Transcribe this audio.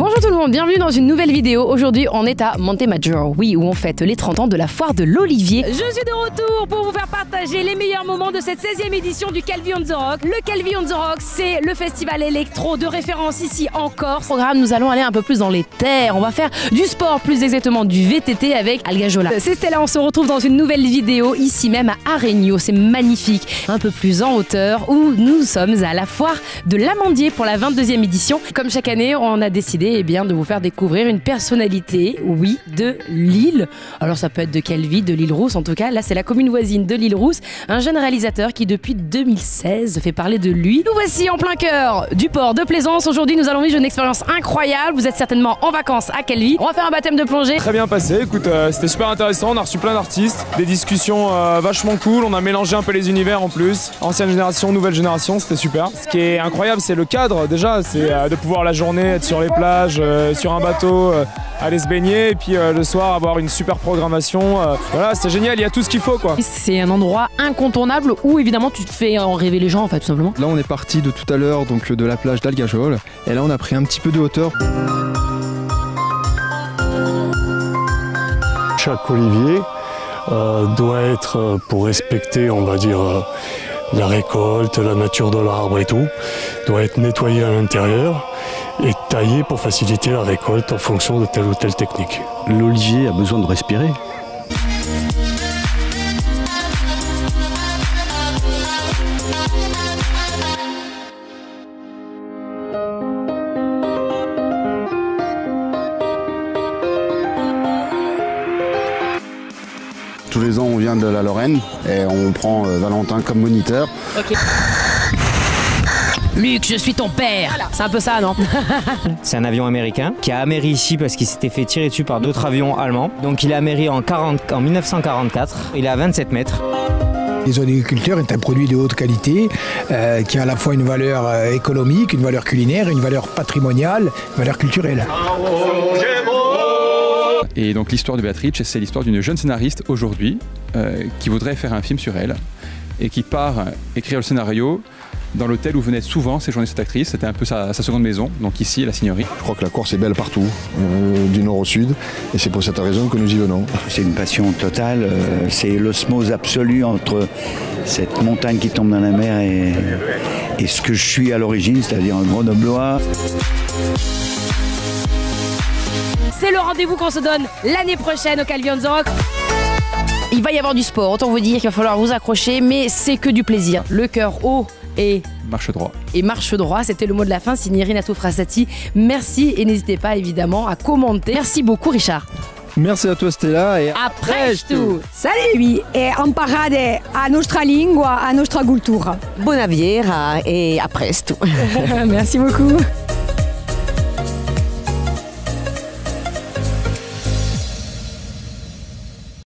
Bonjour tout le monde, bienvenue dans une nouvelle vidéo. Aujourd'hui, on est à Montemaggiore, oui, où on fête les 30 ans de la foire de l'Olivier. Je suis de retour pour vous faire partager les meilleurs moments de cette 16e édition du Calvi on the Rock. Le Calvi on the Rock, c'est le festival électro de référence ici en Corse. Au programme, nous allons aller un peu plus dans les terres. On va faire du sport, plus exactement du VTT avec Algajola. C'est Stella, on se retrouve dans une nouvelle vidéo ici même à Aregno. C'est magnifique, un peu plus en hauteur, où nous sommes à la foire de l'Amandier pour la 22e édition. Comme chaque année, on a décidé de vous faire découvrir une personnalité, oui, de l'île. Alors ça peut être de quelle ville, de l'île Rousse en tout cas. Là, c'est la commune voisine de l'île Rousse, un jeune réalisateur qui depuis 2016 fait parler de lui. Nous voici en plein cœur du port de Plaisance. Aujourd'hui, nous allons vivre une expérience incroyable. Vous êtes certainement en vacances à Calvi. On va faire un baptême de plongée. Très bien passé, écoute, c'était super intéressant. On a reçu plein d'artistes, des discussions vachement cool. On a mélangé un peu les univers en plus. Ancienne génération, nouvelle génération, c'était super. Ce qui est incroyable, c'est le cadre déjà. C'est de pouvoir la journée être sur les plages, sur un bateau, aller se baigner et puis le soir avoir une super programmation. Voilà, c'est génial, il y a tout ce qu'il faut quoi. C'est un endroit incontournable où évidemment tu te fais en rêver les gens en fait tout simplement. Là on est parti de tout à l'heure donc de la plage d'Algajola et là on a pris un petit peu de hauteur. Chaque olivier doit être, pour respecter on va dire la récolte, la nature de l'arbre et tout, doit être nettoyé à l'intérieur et taillé pour faciliter la récolte en fonction de telle ou telle technique. L'olivier a besoin de respirer. Tous les ans, on vient de la Lorraine et on prend Valentin comme moniteur. Ok. Luc, je suis ton père. Voilà. C'est un peu ça, non? C'est un avion américain qui a améri ici parce qu'il s'était fait tirer dessus par d'autres avions allemands. Donc il a améri en 1944. Il est à 27 mètres. Les oliviculteurs est un produit de haute qualité qui a à la fois une valeur économique, une valeur culinaire, une valeur patrimoniale, une valeur culturelle. Et donc l'histoire de Béatrice, c'est l'histoire d'une jeune scénariste aujourd'hui qui voudrait faire un film sur elle et qui part écrire le scénario dans l'hôtel où venait souvent séjourner cette actrice. C'était un peu sa seconde maison, donc ici, la Signorie. Je crois que la Corse est belle partout, du nord au sud, et c'est pour cette raison que nous y venons. C'est une passion totale, c'est l'osmose absolue entre cette montagne qui tombe dans la mer et ce que je suis à l'origine, c'est-à-dire un grenoblois. C'est le rendez-vous qu'on se donne l'année prochaine au Calvi on the Rock. Il va y avoir du sport, autant vous dire qu'il va falloir vous accrocher, mais c'est que du plaisir. Le cœur haut et marche droit. Et marche droit, c'était le mot de la fin, signé Renato Frassati. Merci et n'hésitez pas évidemment à commenter. Merci beaucoup Richard. Merci à toi Stella et a presto. Salut e imparate a nostra lingua, a nostra cultura. Buona viera e a presto. Merci beaucoup.